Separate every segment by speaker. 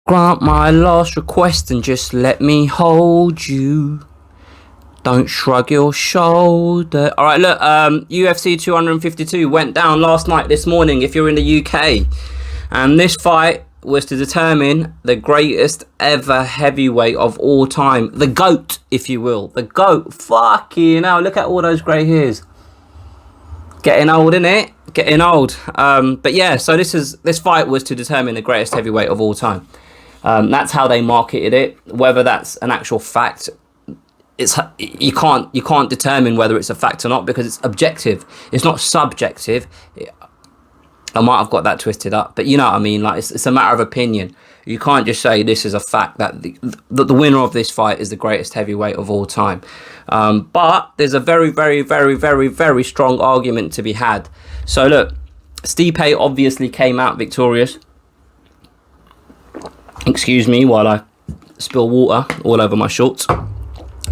Speaker 1: Grant my last request and just let me hold you. Don't shrug your shoulder. All right, look, UFC 252 went down last night, this morning, if you're in the UK. And this fight was to determine the greatest ever heavyweight of all time. The GOAT, if you will. The GOAT. Fucking hell, look at all those grey hairs. Getting old, innit? Getting old. But yeah, so this fight was to determine the greatest heavyweight of all time. That's how they marketed it. Whether that's an actual fact, you can't determine whether it's a fact or not because it's objective. It's not subjective. I might have got that twisted up, but you know what I mean. Like it's a matter of opinion. You can't just say this is a fact that the winner of this fight is the greatest heavyweight of all time. But there's a very, very, very, very, very strong argument to be had. So look, Stipe obviously came out victorious. Excuse me while I spill water all over my shorts.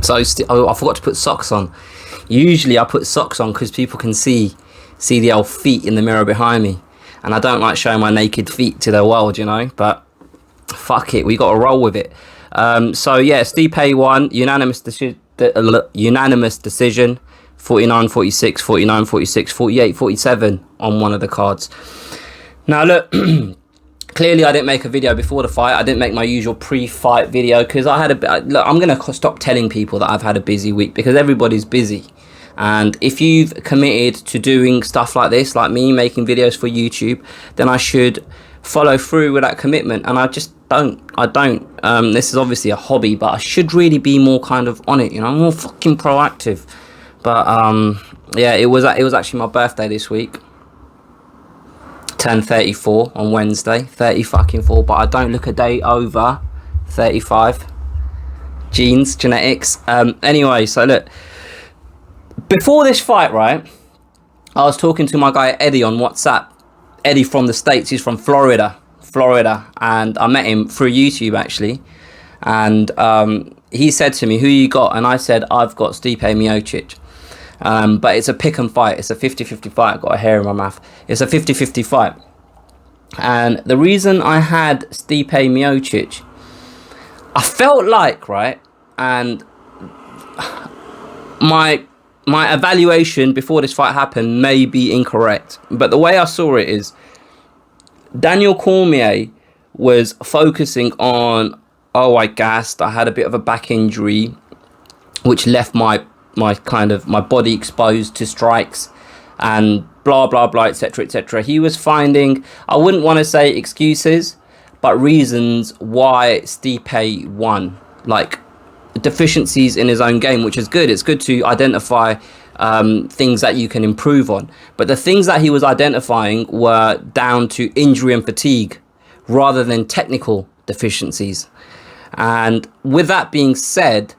Speaker 1: So I forgot to put socks on. Usually I put socks on because people can see the old feet in the mirror behind me. And I don't like showing my naked feet to the world, you know. But fuck it, we got to roll with it. So yeah, Stipe won. Unanimous decision. 49-46, 49-46, 48-47 on one of the cards. Now look, clearly I didn't make a video before the fight. I didn't make my usual pre-fight video because I had look, I'm going to stop telling people that I've had a busy week because everybody's busy. And if you've committed to doing stuff like this, like me making videos for YouTube, then I should follow through with that commitment. And I just don't. This is obviously a hobby, but I should really be more kind of on it, you know, more fucking proactive. But yeah, it was actually my birthday this week. Turned 34 on Wednesday, 30 fucking 4, but I don't look a day over 35. Genes, genetics. Anyway, so look, before this fight, right, I was talking to my guy Eddie on WhatsApp. Eddie from the States, he's from Florida, and I met him through YouTube actually. And he said to me, who you got? And I said, I've got Stipe Miocic. But it's a pick and fight. It's a 50-50 fight. I've got a hair in my mouth. It's a 50-50 fight. And the reason I had Stipe Miocic, I felt like, right, and my evaluation before this fight happened may be incorrect, but the way I saw it is Daniel Cormier was focusing on, oh, I gassed, I had a bit of a back injury, which left my body exposed to strikes and blah blah blah, etc etc. He was finding, I wouldn't want to say excuses, but reasons why Stipe won, like deficiencies in his own game, which is good. It's good to identify things that you can improve on, but the things that he was identifying were down to injury and fatigue rather than technical deficiencies. And with that being said,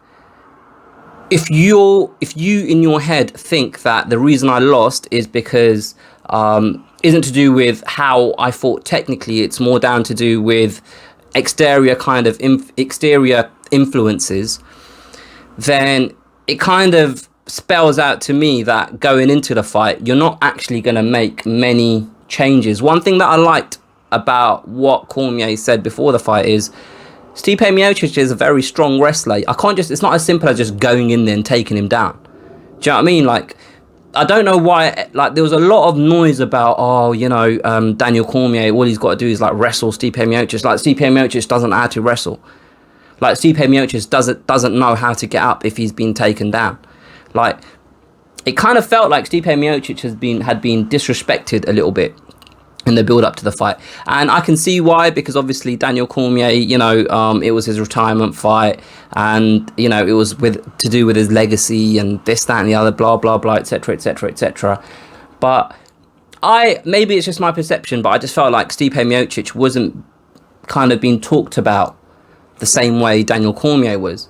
Speaker 1: if you in your head think that the reason I lost is because isn't to do with how I fought technically, it's more down to do with exterior influences, then it kind of spells out to me that going into the fight, you're not actually going to make many changes. One thing that I liked about what Cormier said before the fight is Stipe Miocic is a very strong wrestler. It's not as simple as just going in there and taking him down. Do you know what I mean? Like, I don't know why, like, there was a lot of noise about, oh, you know, Daniel Cormier, all he's got to do is, like, wrestle Stipe Miocic. Like, Stipe Miocic doesn't know how to wrestle. Like, Stipe Miocic doesn't know how to get up if he's been taken down. Like, it kind of felt like Stipe Miocic had been disrespected a little bit in the build up to the fight, and I can see why, because obviously Daniel Cormier, you know, it was his retirement fight, and you know, it was to do with his legacy and this, that, and the other, blah blah blah, etc etc etc. But maybe it's just my perception, but I just felt like Stipe Miocic wasn't kind of being talked about the same way Daniel Cormier was.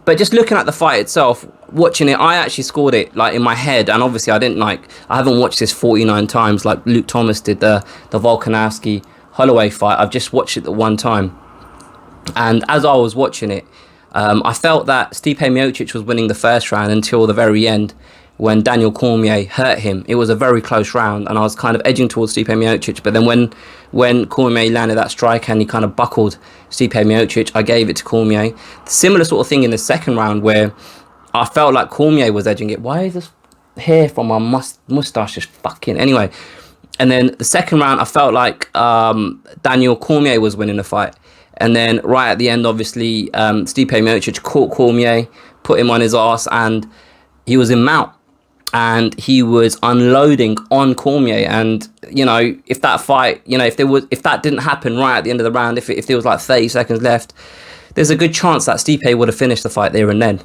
Speaker 1: But just looking at the fight itself, watching it, I actually scored it like in my head, and obviously I haven't watched this 49 times like Luke Thomas did the Volkanovski Holloway fight. I've just watched it the one time, and as I was watching it, I felt that Stipe Miocic was winning the first round until the very end, when Daniel Cormier hurt him. It was a very close round, and I was kind of edging towards Stipe Miocic. But then when Cormier landed that strike and he kind of buckled Stipe Miocic, I gave it to Cormier. Similar sort of thing in the second round where I felt like Cormier was edging it. Why is this hair from my moustache just fucking... Anyway, and then the second round, I felt like Daniel Cormier was winning the fight. And then right at the end, obviously, Stipe Miocic caught Cormier, put him on his ass, and he was in mount. And he was unloading on Cormier. And, you know, if that fight, you know, if that didn't happen right at the end of the round, if there was like 30 seconds left, there's a good chance that Stipe would have finished the fight there and then.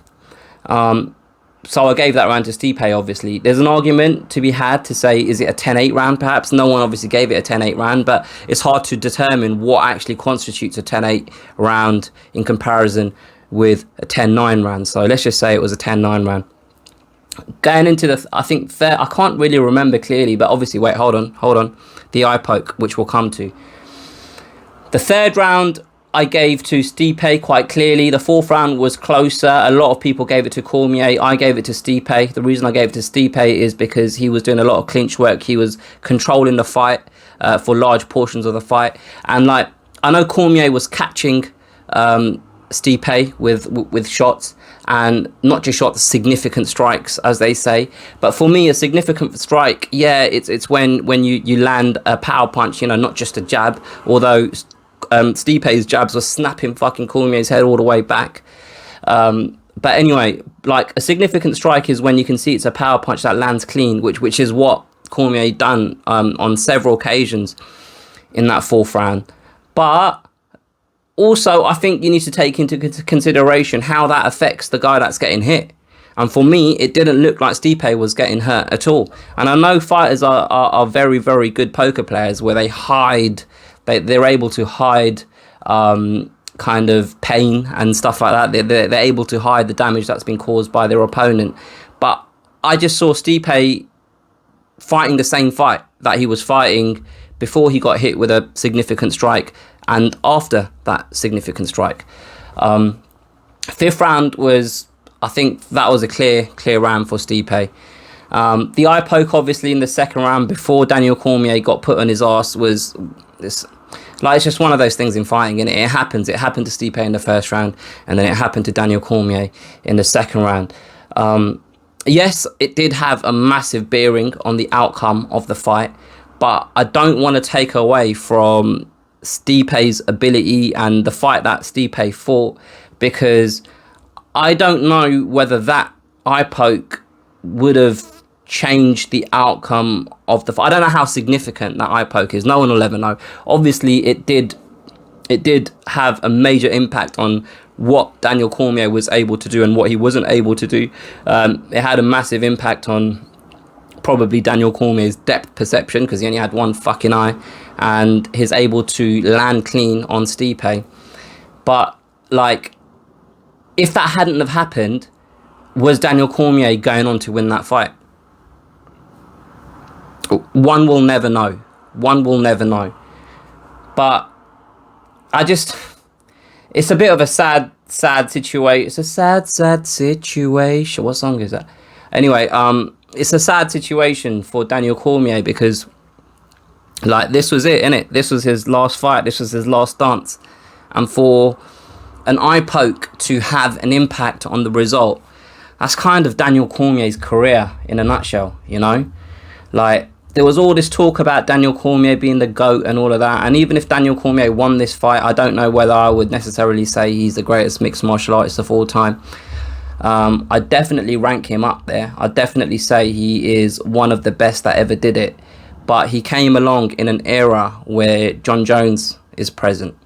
Speaker 1: So I gave that round to Stipe, obviously. There's an argument to be had to say, is it a 10-8 round perhaps? No one obviously gave it a 10-8 round, but it's hard to determine what actually constitutes a 10-8 round in comparison with a 10-9 round. So let's just say it was a 10-9 round. Going into the, I think, I can't really remember clearly, but obviously, wait, hold on. The eye poke, which we'll come to. The third round, I gave to Stipe quite clearly. The fourth round was closer. A lot of people gave it to Cormier. I gave it to Stipe. The reason I gave it to Stipe is because he was doing a lot of clinch work. He was controlling the fight for large portions of the fight. And like, I know Cormier was catching Stipe with shots, and not just shots, significant strikes, as they say. But for me, a significant strike, yeah, it's when you land a power punch, you know, not just a jab, although Stipe's jabs were snapping fucking Cormier's head all the way back. But anyway, like, a significant strike is when you can see it's a power punch that lands clean, which is what Cormier done on several occasions in that fourth round. But also, I think you need to take into consideration how that affects the guy that's getting hit. And for me, it didn't look like Stipe was getting hurt at all. And I know fighters are very, very good poker players where they hide... They're able to hide kind of pain and stuff like that. They're able to hide the damage that's been caused by their opponent. But I just saw Stipe fighting the same fight that he was fighting before he got hit with a significant strike and after that significant strike. Fifth round was, I think that was a clear round for Stipe. The eye poke, obviously, in the second round before Daniel Cormier got put on his ass was this. Like, it's just one of those things in fighting, and it happens. It happened to Stipe in the first round, and then it happened to Daniel Cormier in the second round. Yes, it did have a massive bearing on the outcome of the fight, but I don't want to take away from Stipe's ability and the fight that Stipe fought, because I don't know whether that eye poke would have changed the outcome of the fight. I don't know how significant that eye poke is. No one will ever know. Obviously, it did have a major impact on what Daniel Cormier was able to do and what he wasn't able to do. It had a massive impact on probably Daniel Cormier's depth perception, because he only had one fucking eye, and he's able to land clean on Stipe. But, like, if that hadn't have happened, was Daniel Cormier going on to win that fight? One will never know. One will never know. But it's a bit of a sad situation. It's a sad situation. What song is that? Anyway, it's a sad situation for Daniel Cormier, because, like, this was it, innit? This was his last fight. This was his last dance. And for an eye poke to have an impact on the result, that's kind of Daniel Cormier's career in a nutshell, you know? Like, there was all this talk about Daniel Cormier being the GOAT and all of that. And even if Daniel Cormier won this fight, I don't know whether I would necessarily say he's the greatest mixed martial artist of all time. I'd definitely rank him up there. I'd definitely say he is one of the best that ever did it. But he came along in an era where Jon Jones is present.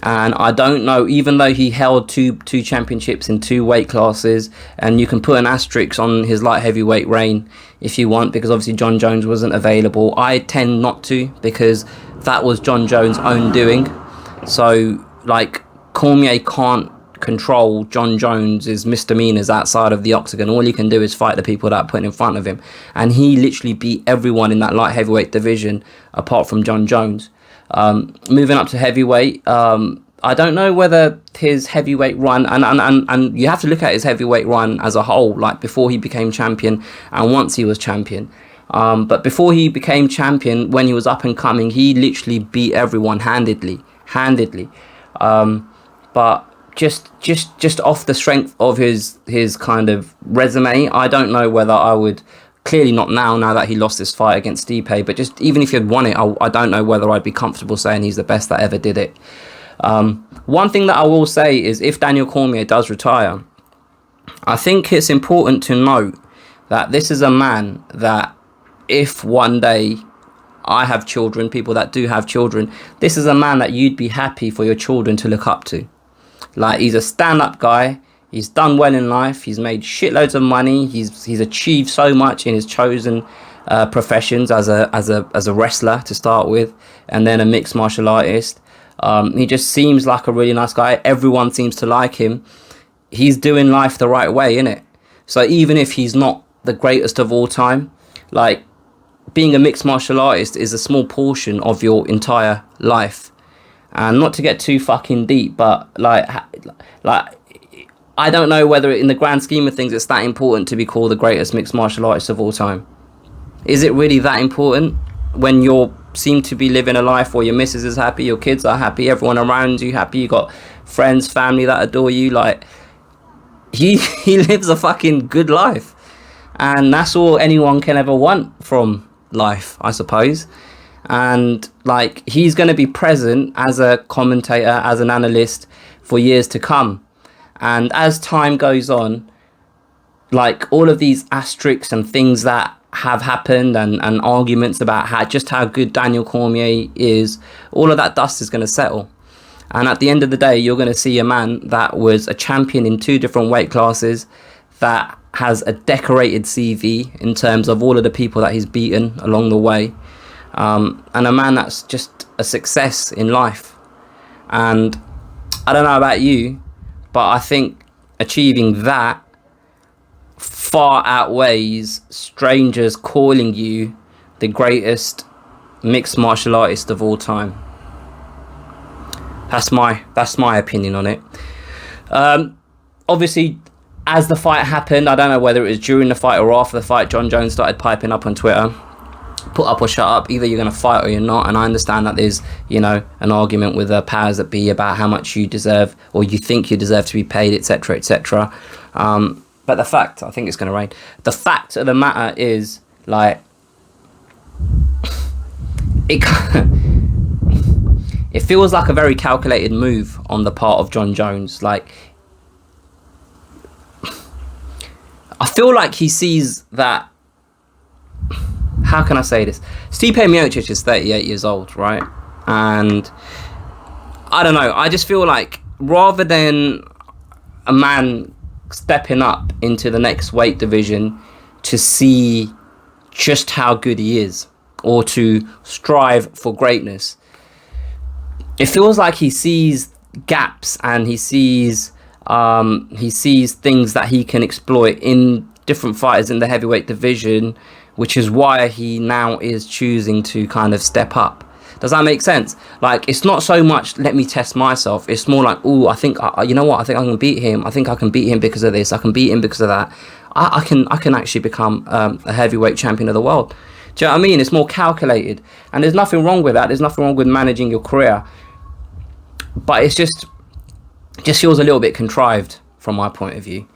Speaker 1: And I don't know, even though he held two championships in 2 weight classes, and you can put an asterisk on his light heavyweight reign if you want, because obviously Jon Jones wasn't available. I tend not to, because that was Jon Jones' own doing. So, like, Cormier can't control Jon Jones's misdemeanors outside of the octagon. All he can do is fight the people that are put in front of him. And he literally beat everyone in that light heavyweight division apart from Jon Jones. Moving up to heavyweight, I don't know whether his heavyweight run, and you have to look at his heavyweight run as a whole, like before he became champion and once he was champion. But before he became champion, when he was up and coming, he literally beat everyone handedly. But just off the strength of his kind of resume, I don't know whether I would. Clearly not now that he lost this fight against Stipe, but just even if he had won it, I don't know whether I'd be comfortable saying he's the best that ever did it. One thing that I will say is if Daniel Cormier does retire, I think it's important to note that this is a man that if one day I have children, people that do have children, this is a man that you'd be happy for your children to look up to. Like, he's a stand-up guy. He's done well in life. He's made shitloads of money. He's achieved so much in his chosen professions as a wrestler to start with, and then a mixed martial artist. He just seems like a really nice guy. Everyone seems to like him. He's doing life the right way, innit? So even if he's not the greatest of all time, like, being a mixed martial artist is a small portion of your entire life. And not to get too fucking deep, but like I don't know whether in the grand scheme of things it's that important to be called the greatest mixed martial artist of all time. Is it really that important when you seem to be living a life where your missus is happy, your kids are happy, everyone around you happy, you got friends, family that adore you? Like, he lives a fucking good life, and that's all anyone can ever want from life, I suppose. And like, he's going to be present as a commentator, as an analyst for years to come. And as time goes on, like, all of these asterisks and things that have happened and arguments about how good Daniel Cormier is, all of that dust is going to settle. And at the end of the day, you're going to see a man that was a champion in 2 different weight classes, that has a decorated CV in terms of all of the people that he's beaten along the way, and a man that's just a success in life. And I don't know about you, but I think achieving that far outweighs strangers calling you the greatest mixed martial artist of all time. That's my opinion on it. Obviously, as the fight happened, I don't know whether it was during the fight or after the fight, Jon Jones started piping up on Twitter, put up or shut up, either you're going to fight or you're not. And I understand that there's, an argument with the powers that be about how much you deserve, or you think you deserve to be paid, etc., etc. But the fact, I think it's going to rain. The fact of the matter is, like, it feels like a very calculated move on the part of Jon Jones. Like, I feel like he sees that. How can I say this? Stipe Miocic is 38 years old, right? And I don't know. I just feel like rather than a man stepping up into the next weight division to see just how good he is, or to strive for greatness, it feels like he sees gaps and he sees things that he can exploit in different fighters in the heavyweight division, which is why he now is choosing to kind of step up. Does that make sense? Like, it's not so much let me test myself. It's more like, oh, I think you know what? I think I can beat him. I think I can beat him because of this. I can beat him because of that. I can actually become a heavyweight champion of the world. Do you know what I mean? It's more calculated, and there's nothing wrong with that. There's nothing wrong with managing your career, but it just feels a little bit contrived from my point of view.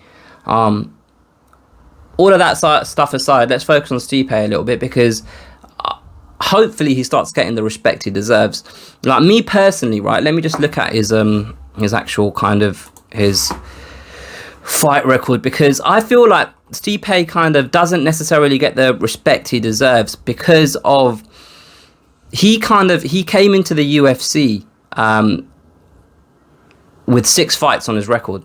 Speaker 1: All of that stuff aside, let's focus on Stipe a little bit, because hopefully he starts getting the respect he deserves. Like, me personally, right, let me just look at his actual kind of his fight record, because I feel like Stipe kind of doesn't necessarily get the respect he deserves because of he came into the UFC with 6 fights on his record,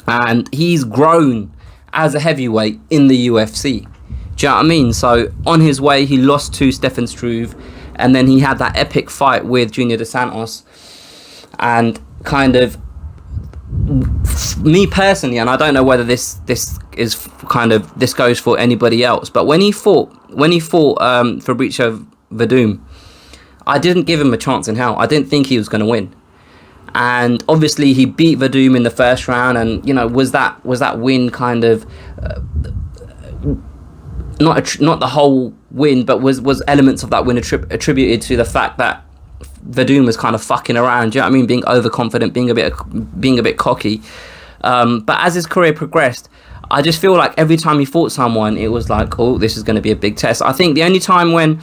Speaker 1: and he's grown as a heavyweight in the UFC. Do you know what I mean? So on his way, he lost to Stefan Struve, and then he had that epic fight with Junior Dos Santos. And kind of, me personally, and I don't know whether this goes for anybody else, but when he fought Fabricio Verdum, I didn't give him a chance in hell. I didn't think he was going to win. And obviously he beat Verdum in the first round, and you know, was that win kind of not the whole win, but was elements of that win attributed to the fact that Verdum was kind of fucking around, do you know what I mean, being overconfident, being a bit cocky. But as his career progressed, I just feel like every time he fought someone, it was like, oh, this is going to be a big test. I think the only time when,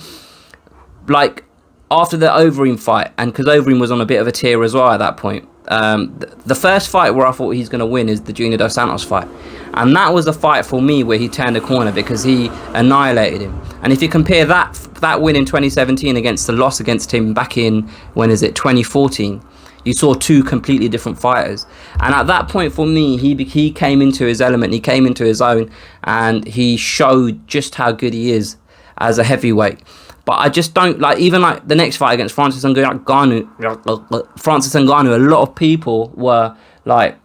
Speaker 1: like, after the Overeem fight, and because Overeem was on a bit of a tear as well at that point, the first fight where I thought he's going to win is the Junior Dos Santos fight. And that was a fight for me where he turned a corner because he annihilated him. And if you compare that win in 2017 against the loss against him back in, 2014, you saw two completely different fighters. And at that point for me, he came into his element, he came into his own, and he showed just how good he is as a heavyweight. But I just don't like, even like the next fight against Francis Ngannou, a lot of people were like,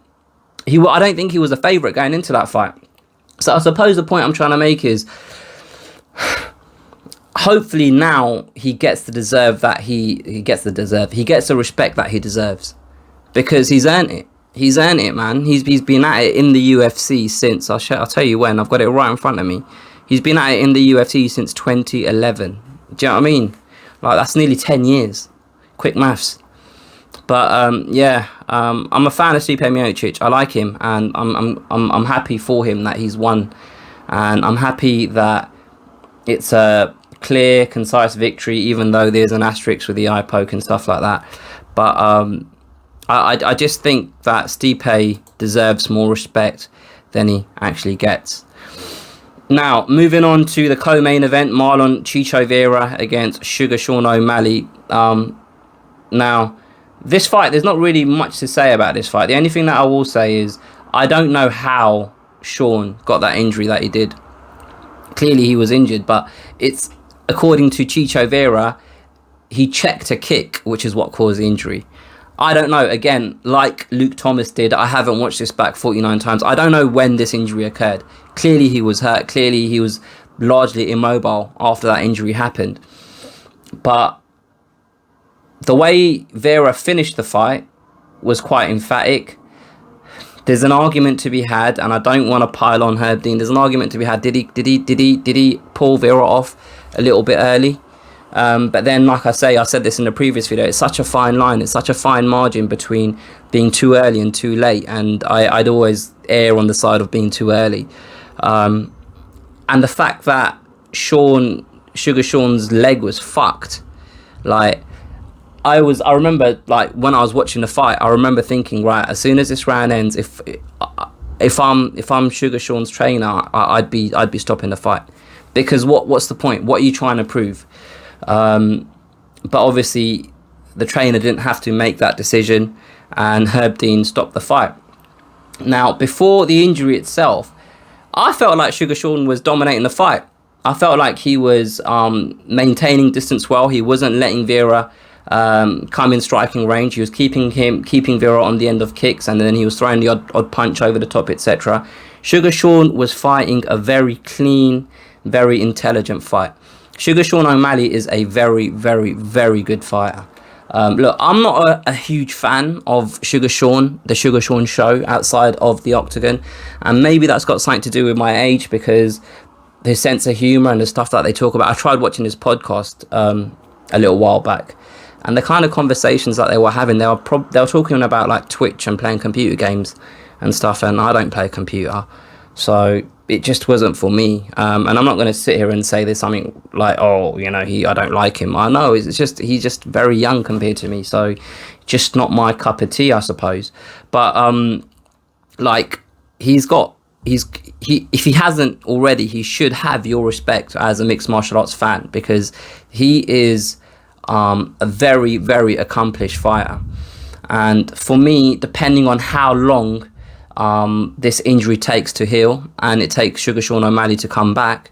Speaker 1: I don't think he was a favourite going into that fight. So I suppose the point I'm trying to make is, hopefully now he gets the deserve that he gets the respect that he deserves, because he's earned it. He's earned it, man. He's been at it in the UFC since, I'll tell you when, I've got it right in front of me. He's been at it in the UFC since 2011. Do you know what I mean? Like, that's nearly 10 years. Quick maths. But I'm a fan of Stipe Miocic. I like him, and I'm happy for him that he's won, and I'm happy that it's a clear, concise victory, even though there's an asterisk with the eye poke and stuff like that. But I just think that Stipe deserves more respect than he actually gets. Now, moving on to the co-main event, Marlon Chicho Vera against Sugar Sean O'Malley. Now, this fight, there's not really much to say about this fight. The only thing that I will say is, I don't know how Sean got that injury that he did. Clearly he was injured, but it's, according to Chicho Vera, he checked a kick, which is what caused the injury. I don't know. Again, like Luke Thomas did, I haven't watched this back 49 times. I don't know when this injury occurred. Clearly he was hurt. Clearly he was largely immobile after that injury happened. But the way Vera finished the fight was quite emphatic. There's an argument to be had, and I don't want to pile on Herb Dean. There's an argument to be had. Did he pull Vera off a little bit early? But then, like I said this in the previous video, it's such a fine line. It's such a fine margin between being too early and too late. And I'd always err on the side of being too early. And the fact that Sugar Sean's leg was fucked, like, I remember, like, when I was watching the fight, I remember thinking, right, as soon as this round ends, if I'm Sugar Sean's trainer, I'd be stopping the fight, because what's the point? What are you trying to prove? But obviously the trainer didn't have to make that decision, and Herb Dean stopped the fight. Now, before the injury itself, I felt like Sugar Sean was dominating the fight. I felt like he was maintaining distance well. He wasn't letting Vera come in striking range. He was keeping Vera on the end of kicks, and then he was throwing the odd punch over the top, etc. Sugar Sean was fighting a very clean, very intelligent fight. Sugar Sean O'Malley is a very, very, very good fighter. Look, I'm not a huge fan of Sugar Sean, the Sugar Sean show outside of the octagon, and maybe that's got something to do with my age, because his sense of humour and the stuff that they talk about. I tried watching his podcast a little while back, and the kind of conversations that they were having, they were talking about like Twitch and playing computer games and stuff, and I don't play a computer, so it just wasn't for me. And I'm not going to sit here and say there's something like, oh, you know, I don't like him. I know he's just very young compared to me, so just not my cup of tea, I suppose. But like, if he hasn't already, he should have your respect as a mixed martial arts fan, because he is a very, very accomplished fighter. And for me, depending on how long this injury takes to heal, and it takes Sugar Sean O'Malley to come back,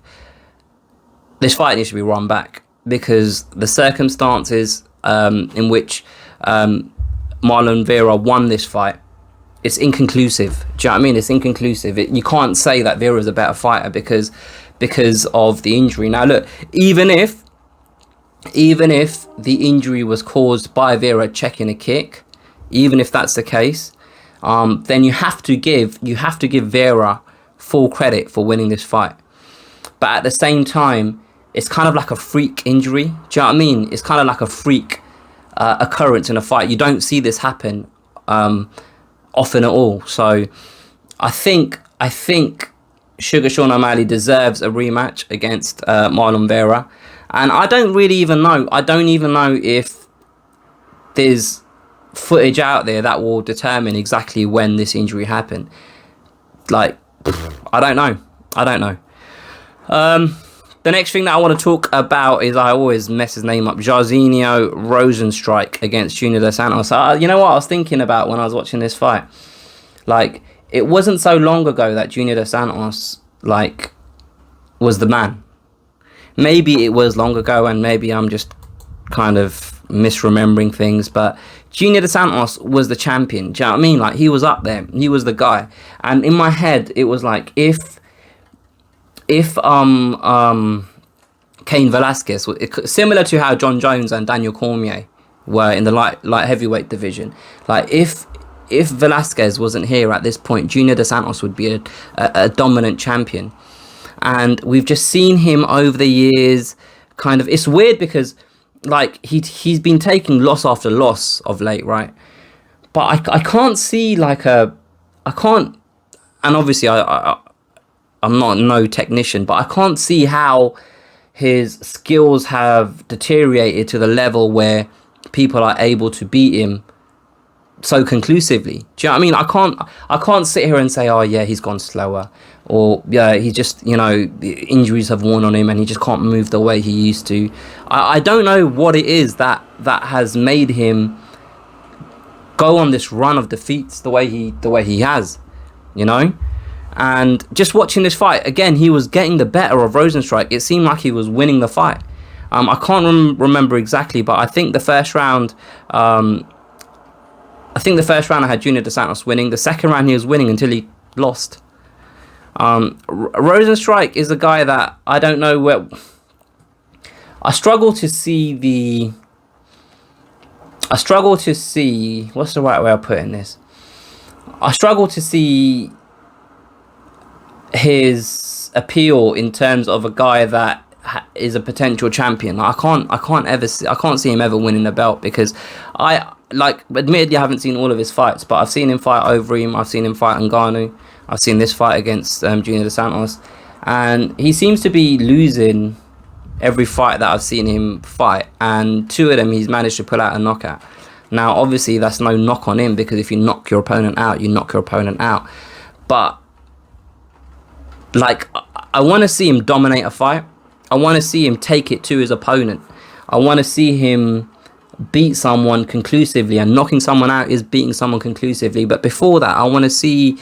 Speaker 1: this fight needs to be run back, because the circumstances in which Marlon Vera won this fight, it's inconclusive. Do you know what I mean? It's inconclusive. You can't say that Vera is a better fighter because of the injury. Now look, even if the injury was caused by Vera checking a kick, even if that's the case, then you have to give Vera full credit for winning this fight. But at the same time, it's kind of like a freak injury. Do you know what I mean? It's kind of like a freak occurrence in a fight. You don't see this happen often at all. So I think Sugar Sean O'Malley deserves a rematch against Marlon Vera. And I don't really even know. I don't even know if there's footage out there that will determine exactly when this injury happened. Like, I don't know. The next thing that I want to talk about is, I always mess his name up, Jairzinho Rozenstruik against Junior Dos Santos. You know what I was thinking about when I was watching this fight? Like, it wasn't so long ago that Junior Dos Santos, like, was the man. Maybe it was long ago, and maybe I'm just kind of misremembering things, but Junior Dos Santos was the champion. Do you know what I mean? Like, he was up there. He was the guy. And in my head, it was like, if Cain Velasquez, similar to how Jon Jones and Daniel Cormier were in the light heavyweight division, like, if Velasquez wasn't here at this point, Junior Dos Santos would be a dominant champion. And we've just seen him over the years. Kind of, it's weird because, like, he's been taking loss after loss of late, right? But I can't see, like, and obviously I'm not no technician, but I can't see how his skills have deteriorated to the level where people are able to beat him so conclusively. Do you know what I mean? I can't sit here and say, oh yeah, he's gone slower, or yeah, he just, you know, injuries have worn on him and he just can't move the way he used to. I don't know what it is that has made him go on this run of defeats the way he has, you know. And just watching this fight again, he was getting the better of Rozenstruik. It seemed like he was winning the fight. I can't remember exactly, but I think the first round, I had Junior Dos Santos winning. The second round he was winning until he lost. Rozenstruik is a guy that I don't know where. I struggle to see. What's the right way of putting this? I struggle to see his appeal in terms of a guy that is a potential champion. I can't see him ever winning a belt, because admittedly I haven't seen all of his fights, but I've seen him fight Overeem, I've seen him fight Ngannou, I've seen this fight against Junior Dos Santos, and he seems to be losing every fight that I've seen him fight, and two of them he's managed to pull out a knockout. Now obviously that's no knock on him, because if you knock your opponent out, you knock your opponent out, but like, I want to see him dominate a fight. I want to see him take it to his opponent. I want to see him beat someone conclusively, and knocking someone out is beating someone conclusively. But before that, I want to see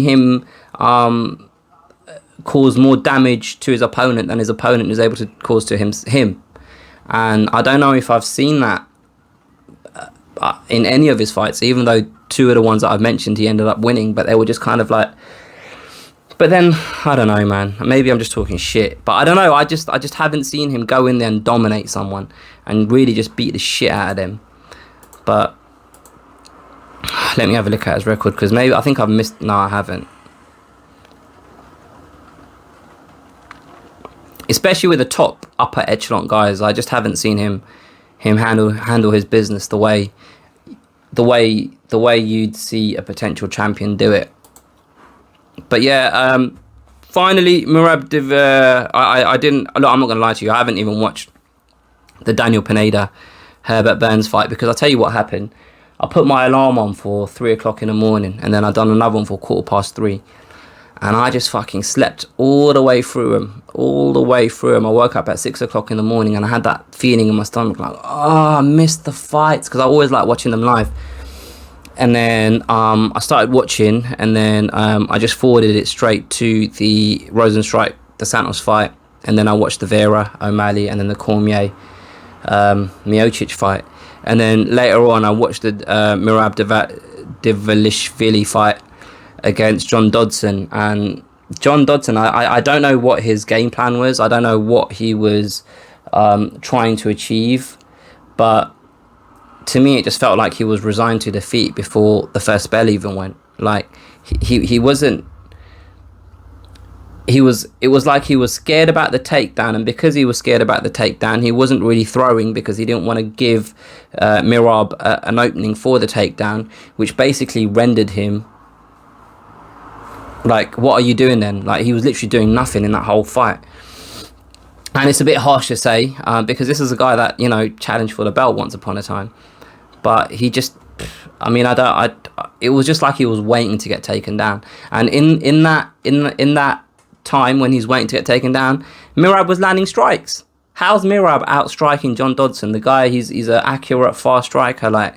Speaker 1: him cause more damage to his opponent than his opponent is able to cause to him. And I don't know if I've seen that in any of his fights, even though two of the ones that I've mentioned he ended up winning, but they were just kind of like. But then, I don't know, man. Maybe I'm just talking shit. But I don't know. I just haven't seen him go in there and dominate someone and really just beat the shit out of them. But let me have a look at his record, because maybe I think I've missed. No, I haven't. Especially with the top upper echelon guys, I just haven't seen him handle his business the way you'd see a potential champion do it. But yeah, finally, Merab I didn't. Look, I'm not gonna lie to you. I haven't even watched the Daniel Pineda-Herbert Burns fight, because I'll tell you what happened. I put my alarm on for 3 o'clock in the morning, and then I done another one for 3:15, and I just fucking slept all the way through them. I woke up at 6 o'clock in the morning, and I had that feeling in my stomach, like, oh, I missed the fights, because I always like watching them live. And then I started watching, and then I just forwarded it straight to the Rozenstruik Dos Santos fight, and then I watched the Vera OMalley, and then the Cormier Miocic fight, and then later on I watched the Merab Dvalishvili fight against Jon Dodson. And Jon Dodson, I don't know what his game plan was. I don't know what he was trying to achieve, but to me, it just felt like he was resigned to defeat before the first bell even went. Like he wasn't. It was like he was scared about the takedown, and because he was scared about the takedown, he wasn't really throwing because he didn't want to give Merab an opening for the takedown, which basically rendered him like, what are you doing then? Like, he was literally doing nothing in that whole fight. And it's a bit harsh to say, because this is a guy that, you know, challenged for the belt once upon a time, but he just, I mean, it was just like he was waiting to get taken down. And in that time when he's waiting to get taken down, Merab was landing strikes. How's Merab outstriking Jon Dodson? The guy, he's an accurate, fast striker. Like,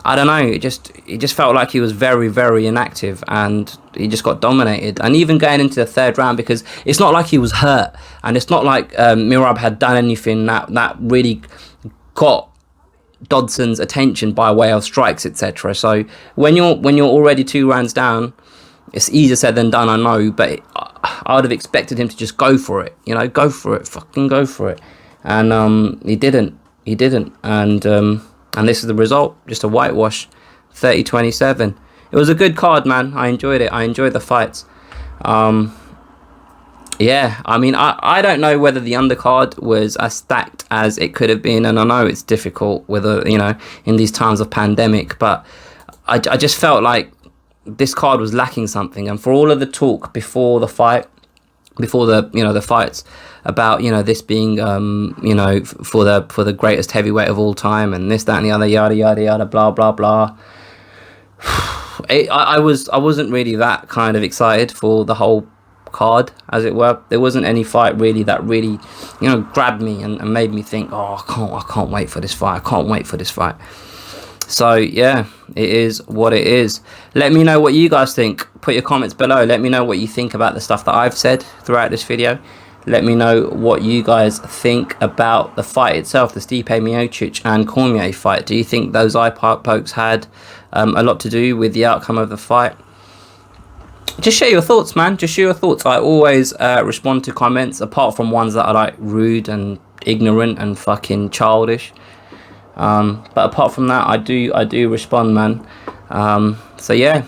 Speaker 1: I don't know. It just felt like he was very, very inactive, and he just got dominated. And even going into the third round, because it's not like he was hurt, and it's not like Merab had done anything that really got Dodson's attention by way of strikes, etc. So when you're already 2 rounds down, it's easier said than done, I know, but I would have expected him to just go for it, you know, go for it, fucking go for it. And he didn't, and this is the result, just a whitewash, 30-27. It was a good card, man. I enjoyed it. I enjoyed the fights. Yeah, I mean, I don't know whether the undercard was as stacked as it could have been, and I know it's difficult with you know, in these times of pandemic, but I just felt like this card was lacking something. And for all of the talk before the fight, before the, you know, the fights about, you know, this being you know, for the greatest heavyweight of all time, and this, that, and the other, yada yada yada, blah blah blah. I wasn't really that kind of excited for the whole card, as it were. There wasn't any fight really that really, you know, grabbed me and made me think, oh, I can't wait for this fight. I can't wait for this fight. So yeah, it is what it is. Let me know what you guys think. Put your comments below. Let me know what you think about the stuff that I've said throughout this video. Let me know what you guys think about the fight itself, the Stipe Miocic and Cormier fight. Do you think those eye pokes had a lot to do with the outcome of the fight? Just share your thoughts, man. Just share your thoughts. I always respond to comments, apart from ones that are like rude and ignorant and fucking childish. But apart from that, I do respond, man. So yeah,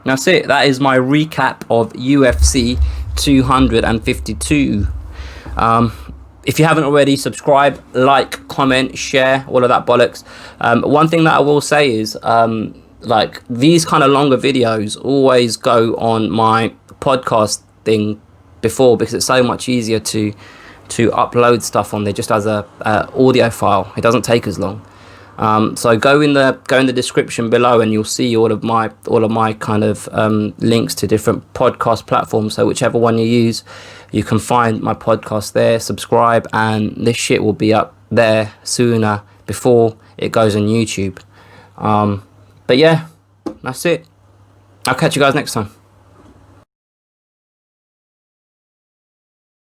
Speaker 1: that's it. That is my recap of UFC 252. If you haven't already, subscribe, like, comment, share, all of that bollocks. One thing that I will say is, like, these kind of longer videos always go on my podcast thing before, because it's so much easier to upload stuff on there just as a audio file. It doesn't take as long. So go in the description below, and you'll see all of my kind of links to different podcast platforms. So whichever one you use, you can find my podcast there. Subscribe, and this shit will be up there sooner before it goes on YouTube. But yeah, that's it. I'll catch you guys next time.